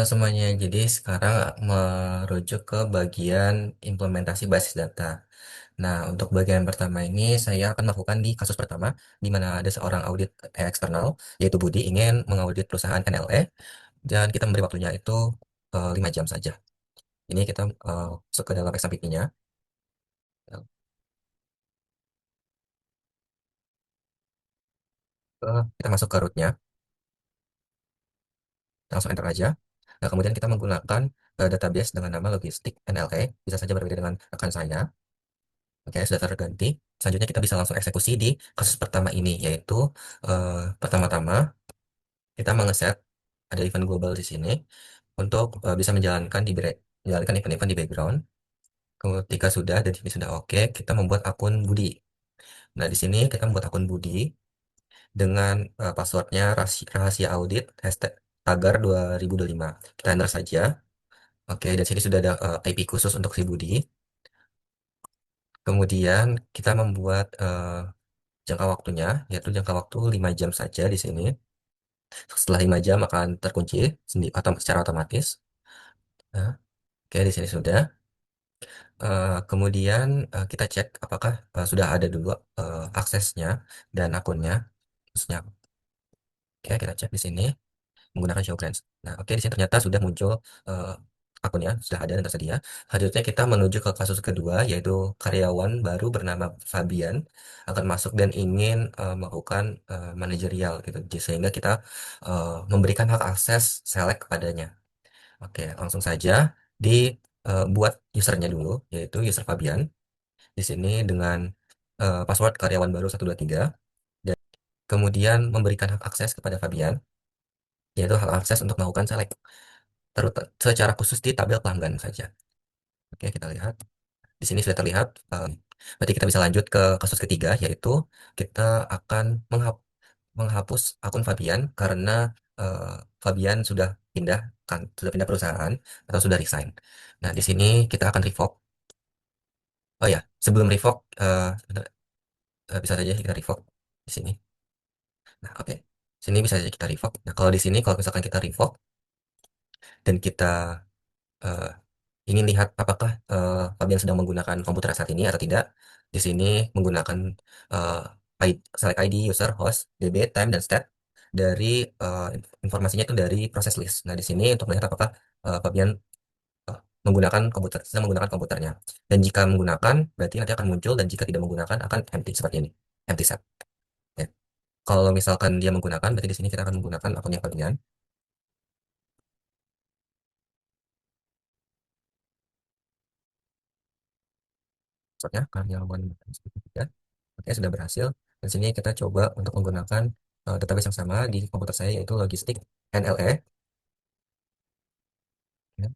Semuanya. Jadi sekarang merujuk ke bagian implementasi basis data. Nah, untuk bagian pertama ini saya akan melakukan di kasus pertama, di mana ada seorang audit eksternal, yaitu Budi, ingin mengaudit perusahaan NLE, dan kita memberi waktunya itu 5 jam saja. Ini kita masuk ke dalam XMPP-nya. Kita masuk ke root-nya, kita langsung enter aja. Nah, kemudian kita menggunakan database dengan nama logistik NLE, bisa saja berbeda dengan rekan saya. Oke, sudah terganti. Selanjutnya kita bisa langsung eksekusi di kasus pertama ini, yaitu pertama-tama kita mengeset ada event global di sini untuk bisa menjalankan event-event di background. Ketika sudah dan ini sudah oke, kita membuat akun Budi. Nah, di sini kita membuat akun Budi dengan passwordnya rahasia audit hashtag tagar 2025. Kita enter saja. Oke, dan sini sudah ada IP khusus untuk si Budi. Kemudian kita membuat jangka waktunya, yaitu jangka waktu 5 jam saja di sini. Setelah 5 jam akan terkunci sendiri atau secara otomatis. Nah, oke, di sini sudah. Kemudian kita cek apakah sudah ada dulu aksesnya dan akunnya. Maksudnya, oke, kita cek di sini menggunakan show branch. Nah, oke, di sini ternyata sudah muncul eh, akunnya, sudah ada dan tersedia. Selanjutnya kita menuju ke kasus kedua, yaitu karyawan baru bernama Fabian akan masuk dan ingin melakukan manajerial gitu. Sehingga kita memberikan hak akses select kepadanya. Oke, langsung saja dibuat usernya dulu, yaitu user Fabian. Di sini dengan password karyawan baru 123 dan kemudian memberikan hak akses kepada Fabian, yaitu hak akses untuk melakukan select secara khusus di tabel pelanggan saja. Oke, kita lihat. Di sini sudah terlihat. Berarti kita bisa lanjut ke kasus ketiga, yaitu kita akan menghapus akun Fabian karena eh, Fabian sudah pindah perusahaan atau sudah resign. Nah, di sini kita akan revoke. Oh ya, sebelum revoke, bisa saja kita revoke di sini. Nah, oke. Sini bisa saja kita revoke. Nah, kalau di sini, kalau misalkan kita revoke dan kita eh, ingin lihat apakah Fabian sedang menggunakan komputer saat ini atau tidak. Di sini menggunakan eh, select ID, user, host, DB, time, dan stat dari informasinya itu dari process list. Nah, di sini untuk melihat apakah Fabian sedang menggunakan komputernya. Dan jika menggunakan, berarti nanti akan muncul, dan jika tidak menggunakan akan empty seperti ini, empty set. Ya. Kalau misalkan dia menggunakan, berarti di sini kita akan menggunakan akunnya Fabian. Maksudnya karyawan ya. Oke, sudah berhasil. Dan sini kita coba untuk menggunakan database yang sama di komputer saya, yaitu logistik NLE. Ya.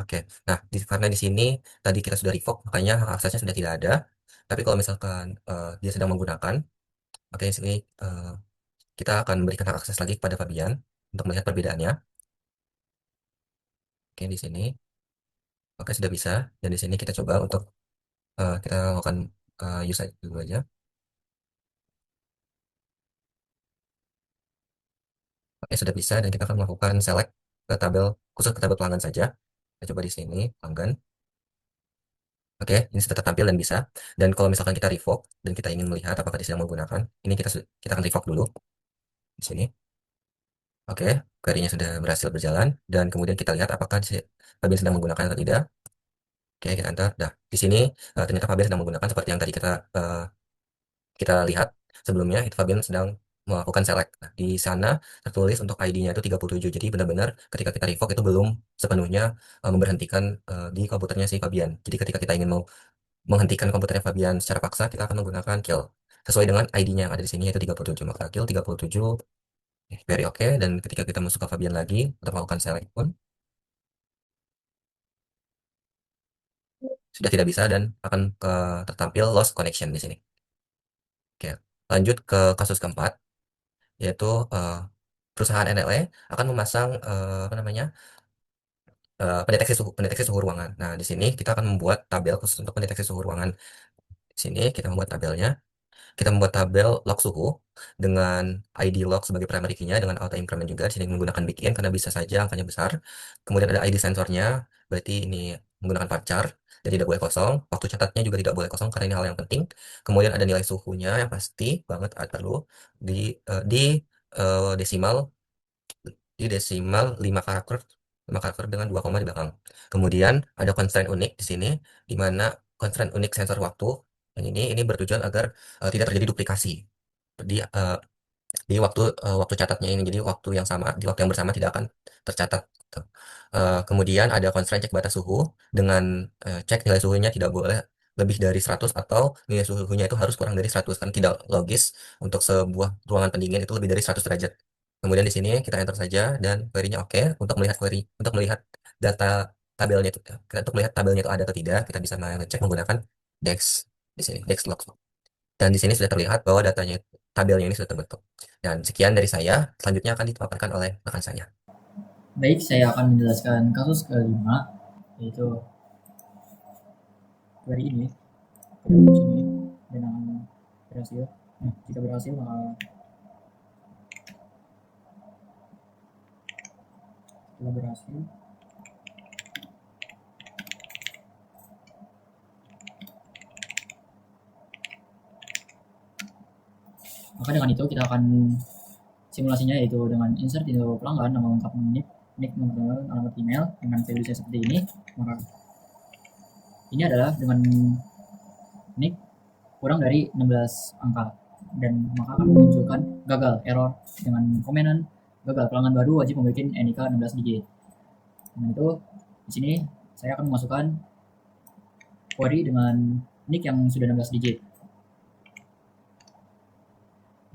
Oke, nah karena di sini tadi kita sudah revoke, makanya hak aksesnya sudah tidak ada. Tapi kalau misalkan dia sedang menggunakan, oke, di sini kita akan memberikan hak akses lagi kepada Fabian untuk melihat perbedaannya. Oke, di sini, oke, sudah bisa. Dan di sini kita coba untuk kita lakukan use dulu aja. Oke, sudah bisa dan kita akan melakukan select ke tabel khusus ke tabel pelanggan saja. Kita coba di sini pelanggan. Oke, ini sudah tertampil dan bisa. Dan kalau misalkan kita revoke dan kita ingin melihat apakah dia sedang menggunakan, ini kita akan revoke dulu di sini. Oke, query-nya sudah berhasil berjalan dan kemudian kita lihat apakah si Fabian sedang menggunakan atau tidak. Oke, kita enter. Nah, di sini ternyata Fabian sedang menggunakan seperti yang tadi kita lihat sebelumnya, itu Fabian sedang melakukan select. Nah, di sana tertulis untuk ID-nya itu 37. Jadi benar-benar ketika kita revoke itu belum sepenuhnya memberhentikan di komputernya si Fabian. Jadi ketika kita ingin mau menghentikan komputernya Fabian secara paksa, kita akan menggunakan kill sesuai dengan ID-nya yang ada di sini yaitu 37. Maka kill 37 very oke, dan ketika kita masuk ke Fabian lagi untuk melakukan select pun sudah tidak bisa dan akan tertampil lost connection di sini. Oke, lanjut ke kasus keempat, yaitu eh, perusahaan NLE akan memasang apa namanya pendeteksi suhu ruangan. Nah, di sini kita akan membuat tabel khusus untuk pendeteksi suhu ruangan. Di sini kita membuat tabelnya. Kita membuat tabel log suhu. dengan ID log sebagai primary key-nya, dengan auto increment juga. Di sini menggunakan begin karena bisa saja angkanya besar. Kemudian ada ID sensornya, berarti ini menggunakan varchar dan tidak boleh kosong. Waktu catatnya juga tidak boleh kosong karena ini hal yang penting. Kemudian ada nilai suhunya yang pasti banget perlu di desimal, 5 karakter dengan 2 koma di belakang. Kemudian ada constraint unik di sini, di mana constraint unik sensor waktu yang ini bertujuan agar tidak terjadi duplikasi di waktu catatnya ini. Jadi waktu yang sama di waktu yang bersama tidak akan tercatat gitu. Kemudian ada constraint cek batas suhu dengan cek nilai suhunya tidak boleh lebih dari 100 atau nilai suhunya itu harus kurang dari 100, kan tidak logis untuk sebuah ruangan pendingin itu lebih dari 100 derajat. Kemudian di sini kita enter saja dan query-nya oke. Untuk melihat data tabelnya itu, untuk melihat tabelnya itu ada atau tidak, kita bisa mengecek menggunakan dex di sini, dex log. Dan di sini sudah terlihat bahwa tabelnya ini sudah terbentuk. Dan sekian dari saya, selanjutnya akan dipaparkan oleh rekan saya. Baik, saya akan menjelaskan kasus kelima, yaitu query ini. Kita masuk sini dengan berhasil. Nah, jika berhasil maka setelah berhasil maka dengan itu kita akan simulasinya, yaitu dengan insert info pelanggan, nama lengkap, nick nomor alamat email dengan value seperti ini. Maka ini adalah dengan nick kurang dari 16 angka, dan maka akan memunculkan gagal error dengan komenan gagal, pelanggan baru wajib memiliki NIK 16 digit. Dengan itu di sini saya akan memasukkan query dengan nick yang sudah 16 digit,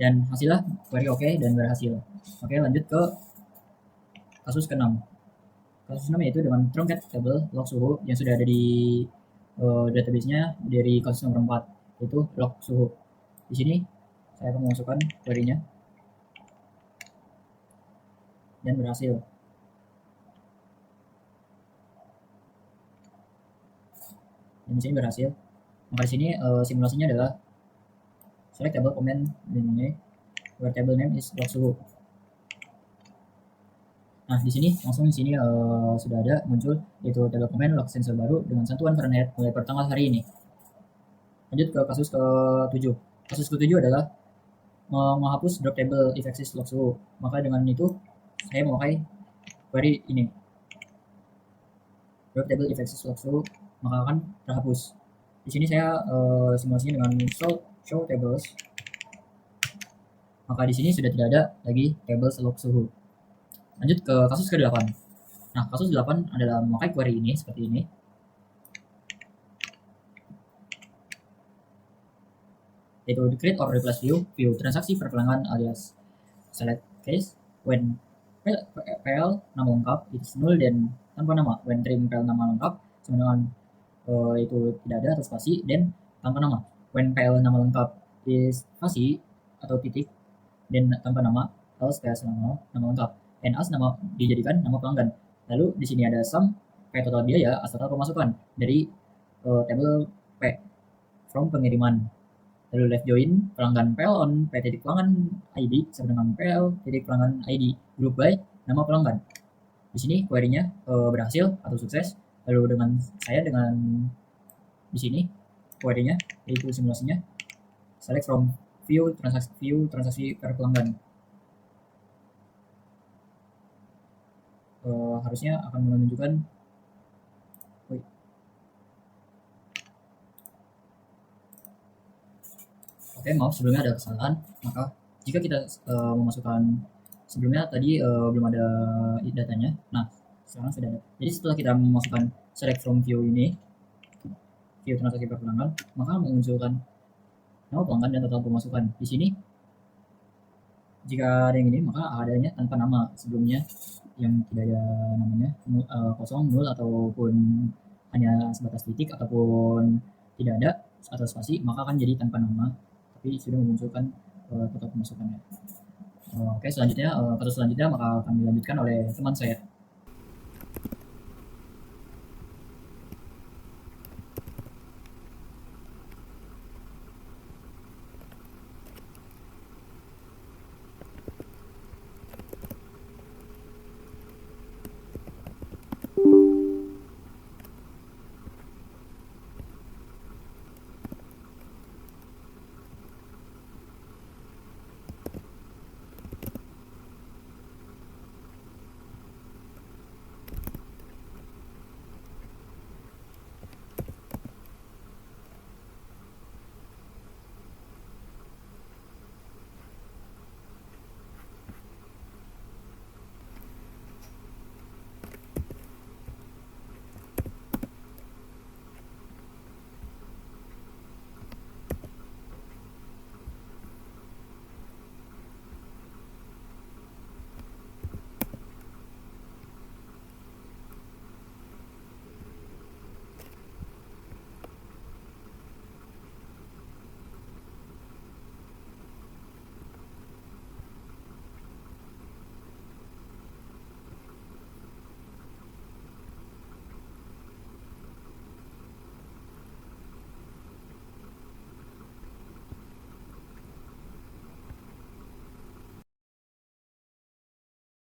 dan hasilnya query oke dan berhasil. Oke, lanjut ke kasus ke-6. Kasus 6 yaitu dengan truncat table log suhu yang sudah ada di database-nya dari kasus nomor 4, yaitu log suhu. Di sini saya akan memasukkan query-nya dan berhasil. Dan di sini berhasil. Maka di sini simulasinya adalah select table comment ini, where table name is log suhu. Nah, di sini langsung di sini sudah ada muncul yaitu table comment log sensor baru dengan satuan Fahrenheit mulai per tanggal hari ini. Lanjut ke kasus ke-7. Kasus ke-7 adalah menghapus drop table if exists log suhu. Maka dengan itu saya memakai query ini, drop table if exists log suhu, maka akan terhapus. Di sini saya simulasinya dengan show tables. Maka di sini sudah tidak ada lagi tables log suhu. Lanjut ke kasus ke-8. Nah, kasus 8 adalah memakai query ini seperti ini. Yaitu create or replace view transaksi per pelanggan alias select case when PL nama lengkap itu null dan tanpa nama, when trim PL nama lengkap sama dengan itu tidak ada atau spasi, dan tanpa nama, when PL nama lengkap is spasi atau titik dan tanpa nama, else PS nama lengkap, and as nama dijadikan nama pelanggan. Lalu di sini ada sum P total biaya as total pemasukan dari table P from pengiriman. Lalu left join pelanggan PL on P titik pelanggan ID sama dengan PL titik pelanggan ID group by nama pelanggan. Di sini query-nya berhasil atau sukses. Lalu dengan di sini query-nya yaitu simulasinya select from view transaksi per pelanggan. Harusnya akan menunjukkan Oke, maaf sebelumnya ada kesalahan. Maka jika kita memasukkan sebelumnya tadi belum ada datanya. Nah, sekarang sudah ada. Jadi setelah kita memasukkan select from view ini, view transaksi per pelanggan, maka memunculkan nama pelanggan dan total pemasukan. Di sini jika ada yang ini, maka adanya tanpa nama sebelumnya yang tidak ada namanya, kosong, nol, ataupun hanya sebatas titik, ataupun tidak ada atau spasi, maka akan jadi tanpa nama tapi sudah memunculkan total pemasukannya. Oke, selanjutnya kasus selanjutnya maka akan dilanjutkan oleh teman saya.